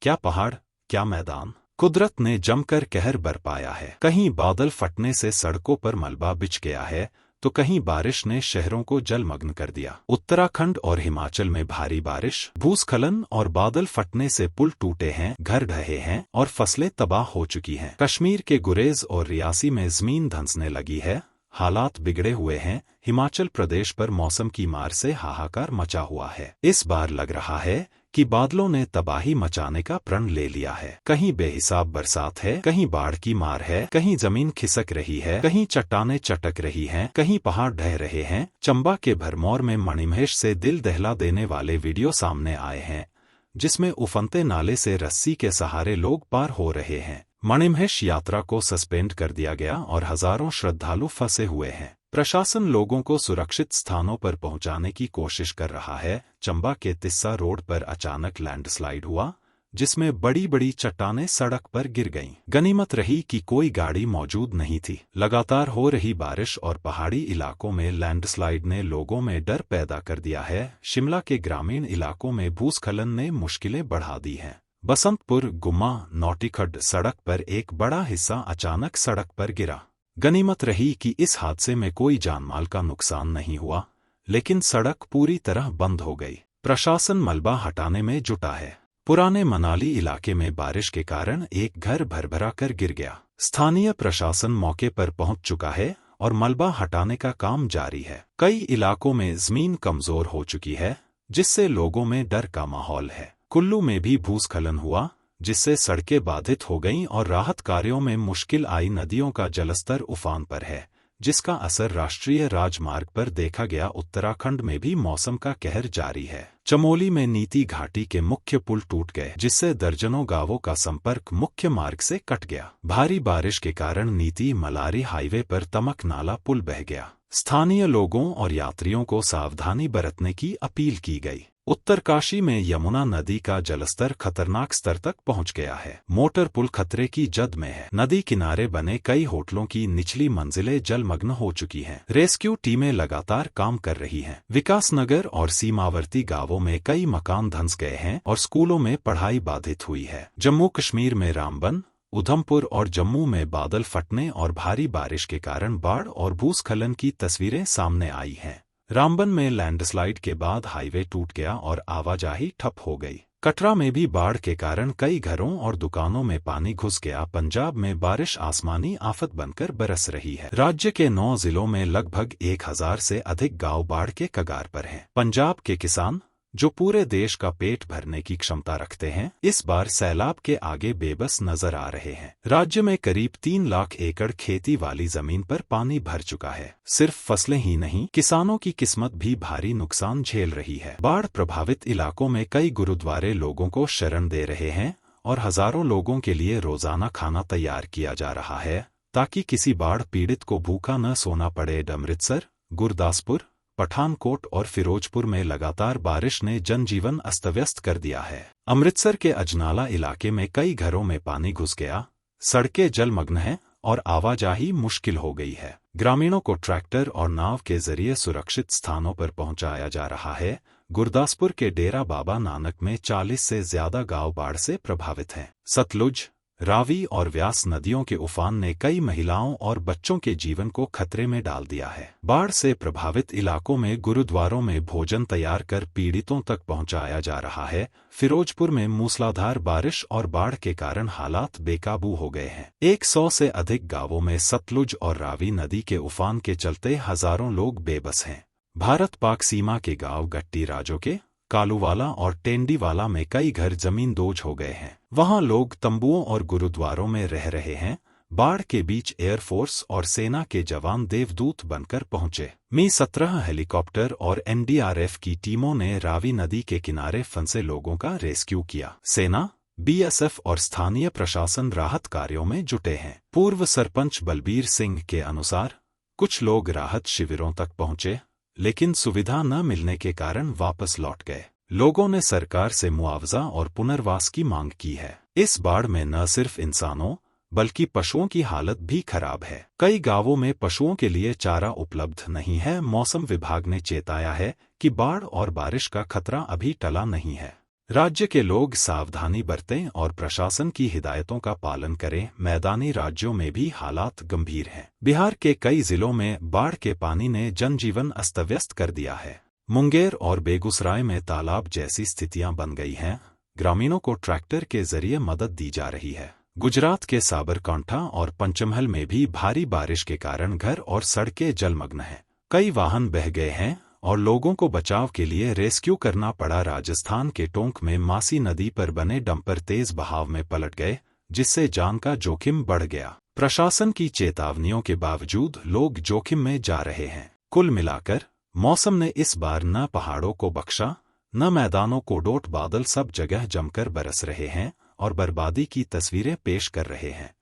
क्या पहाड़, क्या मैदान, कुदरत ने जमकर कहर बरपाया है। कहीं बादल फटने से सड़कों पर मलबा बिछ गया है, तो कहीं बारिश ने शहरों को जलमग्न कर दिया। उत्तराखंड और हिमाचल में भारी बारिश, भूस्खलन और बादल फटने से पुल टूटे हैं, घर ढहे हैं और फसलें तबाह हो चुकी हैं। कश्मीर के गुरेज और रियासी में जमीन धंसने लगी है, हालात बिगड़े हुए हैं। हिमाचल प्रदेश पर मौसम की मार से हाहाकार मचा हुआ है। इस बार लग रहा है कि बादलों ने तबाही मचाने का प्रण ले लिया है। कहीं बेहिसाब बरसात है, कहीं बाढ़ की मार है, कहीं जमीन खिसक रही है, कहीं चट्टानें चटक रही हैं, कहीं पहाड़ ढह रहे हैं। चंबा के भरमौर में मणिमहेश से दिल दहला देने वाले वीडियो सामने आए हैं, जिसमें उफनते नाले से रस्सी के सहारे लोग पार हो रहे हैं। मणिमहेश यात्रा को सस्पेंड कर दिया गया और हजारों श्रद्धालु फंसे हुए हैं। प्रशासन लोगों को सुरक्षित स्थानों पर पहुंचाने की कोशिश कर रहा है। चंबा के तिस्सा रोड पर अचानक लैंडस्लाइड हुआ, जिसमें बड़ी बड़ी चट्टानें सड़क पर गिर गईं। गनीमत रही कि कोई गाड़ी मौजूद नहीं थी। लगातार हो रही बारिश और पहाड़ी इलाकों में लैंडस्लाइड ने लोगों में डर पैदा कर दिया है। शिमला के ग्रामीण इलाकों में भूस्खलन ने मुश्किलें बढ़ा दी हैं। बसंतपुर गुम्मा नौटीखड्ड सड़क पर एक बड़ा हिस्सा अचानक सड़क पर गिरा। गनीमत रही कि इस हादसे में कोई जानमाल का नुकसान नहीं हुआ, लेकिन सड़क पूरी तरह बंद हो गई। प्रशासन मलबा हटाने में जुटा है। पुराने मनाली इलाके में बारिश के कारण एक घर भरभरा कर गिर गया। स्थानीय प्रशासन मौके पर पहुंच चुका है और मलबा हटाने का काम जारी है। कई इलाकों में जमीन कमजोर हो चुकी है, जिससे लोगों में डर का माहौल है। कुल्लू में भी भूस्खलन हुआ, जिससे सड़कें बाधित हो गईं और राहत कार्यों में मुश्किल आई। नदियों का जलस्तर उफान पर है, जिसका असर राष्ट्रीय राजमार्ग पर देखा गया। उत्तराखंड में भी मौसम का कहर जारी है। चमोली में नीति घाटी के मुख्य पुल टूट गए, जिससे दर्जनों गांवों का संपर्क मुख्य मार्ग से कट गया। भारी बारिश के कारण नीति मलारी हाईवे पर तमक नाला पुल बह गया। स्थानीय लोगों और यात्रियों को सावधानी बरतने की अपील की गई। उत्तरकाशी में यमुना नदी का जलस्तर खतरनाक स्तर तक पहुंच गया है। मोटर पुल खतरे की जद में है। नदी किनारे बने कई होटलों की निचली मंजिलें जलमग्न हो चुकी हैं। रेस्क्यू टीमें लगातार काम कर रही हैं। विकासनगर और सीमावर्ती गांवों में कई मकान धंस गए हैं और स्कूलों में पढ़ाई बाधित हुई है। जम्मू कश्मीर में रामबन, उधमपुर और जम्मू में बादल फटने और भारी बारिश के कारण बाढ़ और भूस्खलन की तस्वीरें सामने आई हैं। रामबन में लैंडस्लाइड के बाद हाईवे टूट गया और आवाजाही ठप हो गई। कटरा में भी बाढ़ के कारण कई घरों और दुकानों में पानी घुस गया। पंजाब में बारिश आसमानी आफत बनकर बरस रही है। राज्य के 9 जिलों में लगभग 1000 से अधिक गांव बाढ़ के कगार पर हैं। पंजाब के किसान, जो पूरे देश का पेट भरने की क्षमता रखते हैं, इस बार सैलाब के आगे बेबस नजर आ रहे हैं। राज्य में करीब 3 लाख एकड़ खेती वाली जमीन पर पानी भर चुका है। सिर्फ फसलें ही नहीं, किसानों की किस्मत भी भारी नुकसान झेल रही है। बाढ़ प्रभावित इलाकों में कई गुरुद्वारे लोगों को शरण दे रहे हैं और हजारों लोगों के लिए रोजाना खाना तैयार किया जा रहा है, ताकि किसी बाढ़ पीड़ित को भूखा न सोना पड़े। अमृतसर, गुरदासपुर, पठानकोट और फिरोजपुर में लगातार बारिश ने जनजीवन अस्तव्यस्त कर दिया है। अमृतसर के अजनाला इलाके में कई घरों में पानी घुस गया, सड़कें जलमग्न हैं और आवाजाही मुश्किल हो गई है। ग्रामीणों को ट्रैक्टर और नाव के जरिए सुरक्षित स्थानों पर पहुंचाया जा रहा है। गुरदासपुर के डेरा बाबा नानक में 40 से ज्यादा गांव बाढ़ से प्रभावित हैं। सतलुज, रावी और व्यास नदियों के उफान ने कई महिलाओं और बच्चों के जीवन को खतरे में डाल दिया है। बाढ़ से प्रभावित इलाकों में गुरुद्वारों में भोजन तैयार कर पीड़ितों तक पहुंचाया जा रहा है। फिरोजपुर में मूसलाधार बारिश और बाढ़ के कारण हालात बेकाबू हो गए हैं। 100 से अधिक गांवों में सतलुज और रावी नदी के उफान के चलते हजारों लोग बेबस हैं। भारत पाक सीमा के गांव गट्टी राजो के कालूवाला और टेंडीवाला में कई घर जमींदोज हो गए हैं। वहां लोग तंबुओं और गुरुद्वारों में रह रहे हैं। बाढ़ के बीच एयरफोर्स और सेना के जवान देवदूत बनकर पहुंचे। मी-17 हेलीकॉप्टर और एनडीआरएफ की टीमों ने रावी नदी के किनारे फंसे लोगों का रेस्क्यू किया। सेना, बीएसएफ और स्थानीय प्रशासन राहत कार्यों में जुटे हैं। पूर्व सरपंच बलबीर सिंह के अनुसार कुछ लोग राहत शिविरों तक पहुंचे, लेकिन सुविधा न मिलने के कारण वापस लौट गए। लोगों ने सरकार से मुआवजा और पुनर्वास की मांग की है। इस बाढ़ में न सिर्फ इंसानों बल्कि पशुओं की हालत भी खराब है। कई गांवों में पशुओं के लिए चारा उपलब्ध नहीं है। मौसम विभाग ने चेताया है कि बाढ़ और बारिश का खतरा अभी टला नहीं है। राज्य के लोग सावधानी बरतें और प्रशासन की हिदायतों का पालन करें। मैदानी राज्यों में भी हालात गंभीर हैं। बिहार के कई जिलों में बाढ़ के पानी ने जनजीवन अस्त-व्यस्त कर दिया है। मुंगेर और बेगूसराय में तालाब जैसी स्थितियां बन गई हैं। ग्रामीणों को ट्रैक्टर के जरिए मदद दी जा रही है। गुजरात के साबरकांठा और पंचमहल में भी भारी बारिश के कारण घर और सड़कें जलमग्न हैं। कई वाहन बह गए हैं और लोगों को बचाव के लिए रेस्क्यू करना पड़ा। राजस्थान के टोंक में मासी नदी पर बने डंपर तेज बहाव में पलट गए, जिससे जान का जोखिम बढ़ गया। प्रशासन की चेतावनियों के बावजूद लोग जोखिम में जा रहे हैं। कुल मिलाकर मौसम ने इस बार न पहाड़ों को बख्शा, न मैदानों को डोट। बादल सब जगह जमकर बरस रहे हैं और बर्बादी की तस्वीरें पेश कर रहे हैं।